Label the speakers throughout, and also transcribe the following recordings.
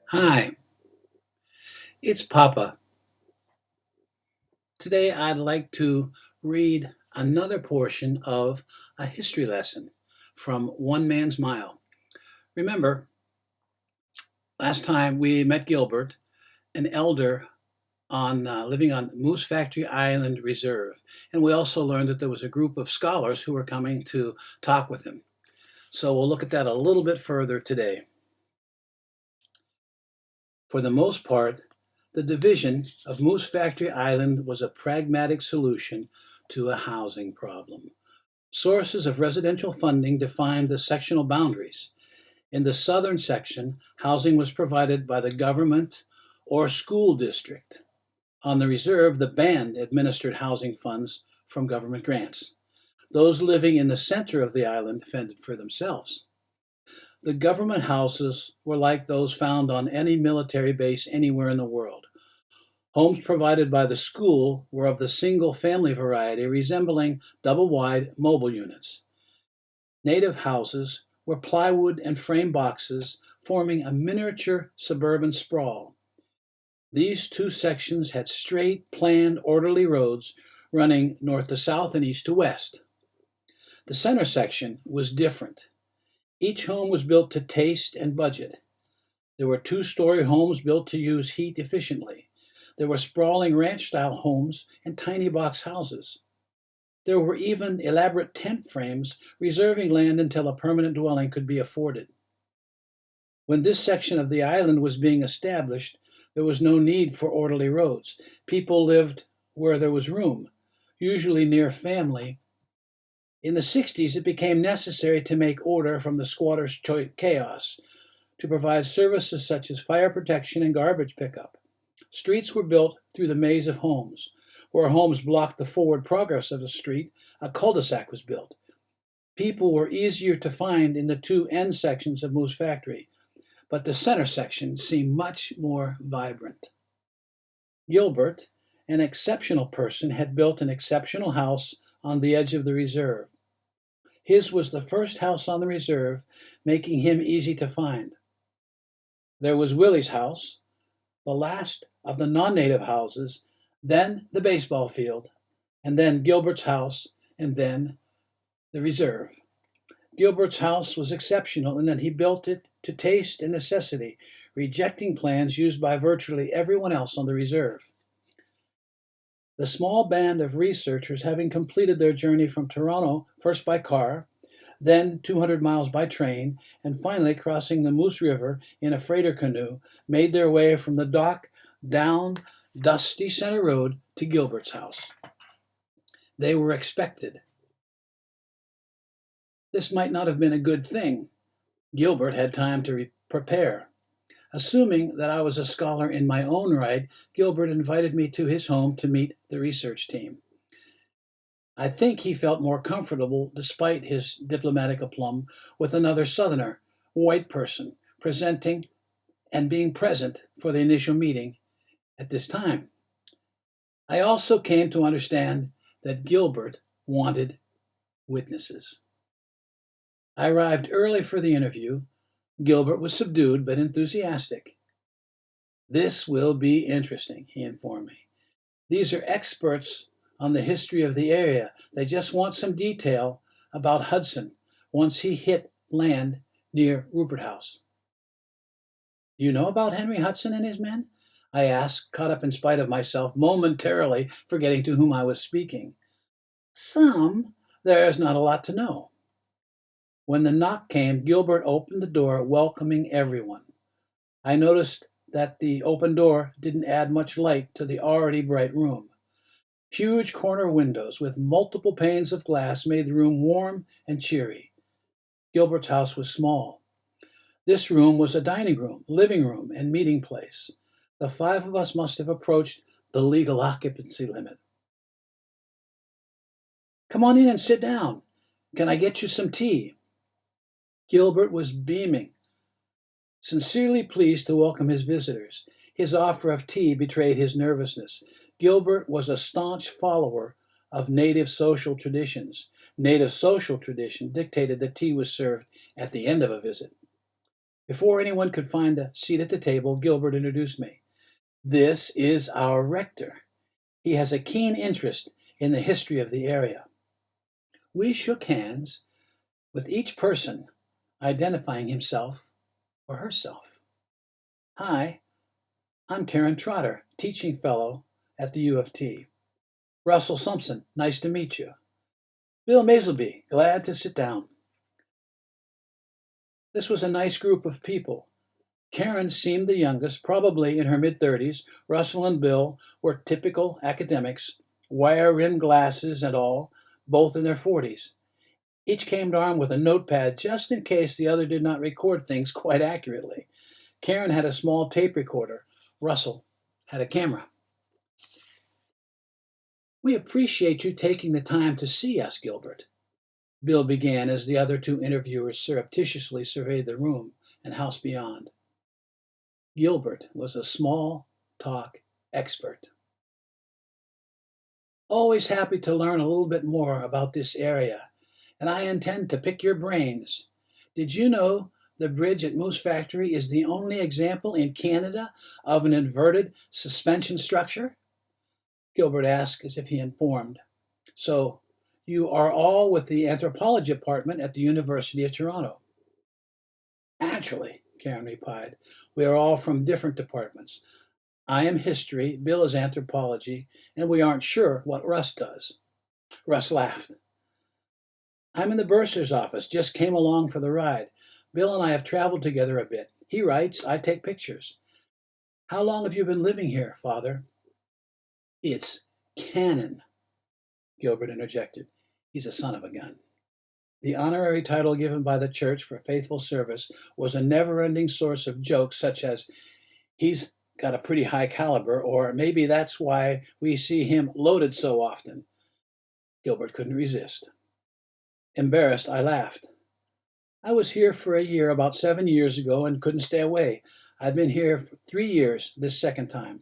Speaker 1: Hi, it's Papa. Today I'd like to read another portion of a history lesson from One Man's Mile. Remember, last time we met Gilbert, an elder living on Moose Factory Island Reserve, and we also learned that there was a group of scholars who were coming to talk with him. So we'll look at that a little bit further today. For the most part, the division of Moose Factory Island was a pragmatic solution to a housing problem. Sources of residential funding defined the sectional boundaries. In the southern section, housing was provided by the government or school district. On the reserve, the band administered housing funds from government grants. Those living in the center of the island fended for themselves. The government houses were like those found on any military base anywhere in the world. Homes provided by the school were of the single-family variety, resembling double-wide mobile units. Native houses were plywood and frame boxes, forming a miniature suburban sprawl. These two sections had straight, planned, orderly roads running north to south and east to west. The center section was different. Each home was built to taste and budget. There were two-story homes built to use heat efficiently. There were sprawling ranch-style homes and tiny box houses. There were even elaborate tent frames reserving land until a permanent dwelling could be afforded. When this section of the island was being established, there was no need for orderly roads. People lived where there was room, usually near family. In the 60s, it became necessary to make order from the squatters' chaos, to provide services such as fire protection and garbage pickup. Streets were built through the maze of homes. Where homes blocked the forward progress of the street, a cul-de-sac was built. People were easier to find in the two end sections of Moose Factory, but the center section seemed much more vibrant. Gilbert, an exceptional person, had built an exceptional house on the edge of the reserve. His was the first house on the reserve, making him easy to find. There was Willie's house, the last of the non-native houses, then the baseball field, and then Gilbert's house, and then the reserve. Gilbert's house was exceptional in that he built it to taste and necessity, rejecting plans used by virtually everyone else on the reserve. The small band of researchers, having completed their journey from Toronto, first by car, then 200 miles by train, and finally crossing the Moose River in a freighter canoe, made their way from the dock down dusty Center Road to Gilbert's house. They were expected. This might not have been a good thing. Gilbert had time to prepare. Assuming that I was a scholar in my own right, Gilbert invited me to his home to meet the research team. I think he felt more comfortable, despite his diplomatic aplomb, with another Southerner, white person, presenting and being present for the initial meeting at this time. I also came to understand that Gilbert wanted witnesses. I arrived early for the interview. Gilbert was subdued but enthusiastic. "This will be interesting," he informed me. "These are experts on the history of the area. They just want some detail about Hudson once he hit land near Rupert House." "You know about Henry Hudson and his men?" I asked, caught up in spite of myself, momentarily forgetting to whom I was speaking. "Some. There's not a lot to know." When the knock came, Gilbert opened the door, welcoming everyone. I noticed that the open door didn't add much light to the already bright room. Huge corner windows with multiple panes of glass made the room warm and cheery. Gilbert's house was small. This room was a dining room, living room, and meeting place. The five of us must have approached the legal occupancy limit. "Come on in and sit down. Can I get you some tea?" Gilbert was beaming, sincerely pleased to welcome his visitors. His offer of tea betrayed his nervousness. Gilbert was a staunch follower of native social traditions. Native social tradition dictated that tea was served at the end of a visit. Before anyone could find a seat at the table, Gilbert introduced me. This is our rector. He has a keen interest in the history of the area. We shook hands, with each person identifying himself or herself. Hi, I'm Karen Trotter, teaching fellow at the U of T. Russell Simpson, nice to meet you. Bill Maselby, glad to sit down. This was a nice group of people. Karen seemed the youngest, probably in her mid-30s. Russell and Bill were typical academics, wire-rimmed glasses and all, both in their 40s. Each came armed with a notepad just in case the other did not record things quite accurately. Karen had a small tape recorder. Russell had a camera. We appreciate you taking the time to see us, Gilbert, Bill began as the other two interviewers surreptitiously surveyed the room and house beyond. Gilbert was a small talk expert. Always happy to learn a little bit more about this area, and I intend to pick your brains. Did you know the bridge at Moose Factory is the only example in Canada of an inverted suspension structure? Gilbert asked as if he informed. So, you are all with the anthropology department at the University of Toronto. Naturally, Karen replied. We are all from different departments. I am history, Bill is anthropology, and we aren't sure what Russ does. Russ laughed. I'm in the bursar's office, just came along for the ride. Bill and I have traveled together a bit. He writes, I take pictures. How long have you been living here, Father? It's canon, Gilbert interjected. He's a son of a gun. The honorary title given by the church for faithful service was a never-ending source of jokes such as, he's got a pretty high caliber, or maybe that's why we see him loaded so often. Gilbert couldn't resist. Embarrassed, I laughed. I was here for a year about 7 years ago and couldn't stay away. I've been here for 3 years this second time.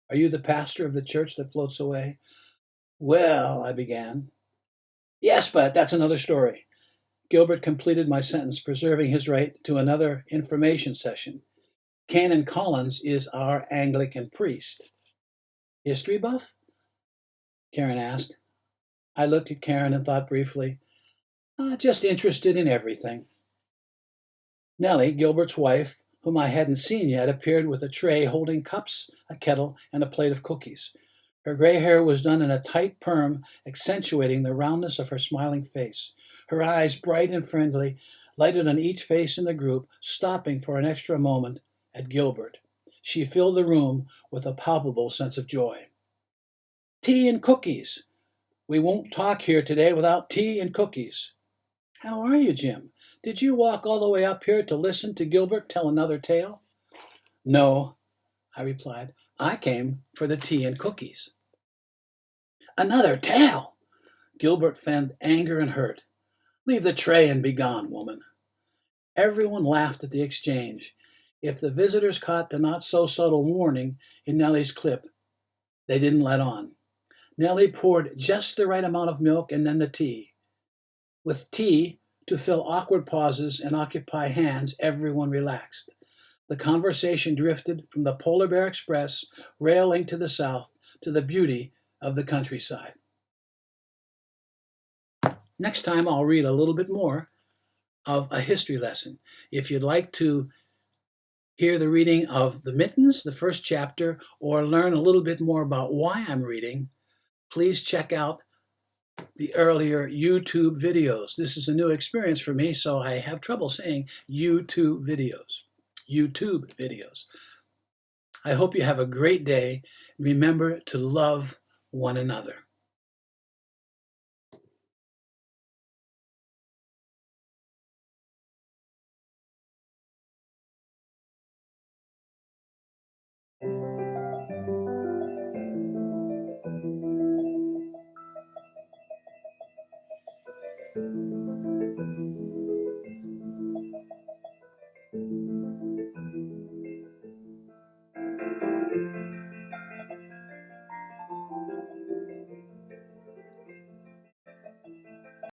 Speaker 1: Are you the pastor of the church that floats away? Well, I began. Yes, but that's another story. Gilbert completed my sentence, preserving his right to another information session. Canon Collins is our Anglican priest. History buff? Karen asked. I looked at Karen and thought briefly, just interested in everything. Nellie, Gilbert's wife, whom I hadn't seen yet, appeared with a tray holding cups, a kettle, and a plate of cookies. Her gray hair was done in a tight perm, accentuating the roundness of her smiling face. Her eyes, bright and friendly, lighted on each face in the group, stopping for an extra moment at Gilbert. She filled the room with a palpable sense of joy. Tea and cookies. We won't talk here today without tea and cookies. How are you, Jim? Did you walk all the way up here to listen to Gilbert tell another tale? No, I replied. I came for the tea and cookies. Another tale! Gilbert feigned anger and hurt. Leave the tray and be gone, woman. Everyone laughed at the exchange. If the visitors caught the not-so-subtle warning in Nellie's clip, they didn't let on. Nellie poured just the right amount of milk and then the tea. With tea to fill awkward pauses and occupy hands, everyone relaxed. The conversation drifted from the Polar Bear Express, rail link to the south, to the beauty of the countryside. Next time I'll read a little bit more of a history lesson. If you'd like to hear the reading of The Mittens, the first chapter, or learn a little bit more about why I'm reading, please check out the earlier YouTube videos. This is a new experience for me, so I have trouble saying YouTube videos. YouTube videos. I hope you have a great day. Remember to love one another.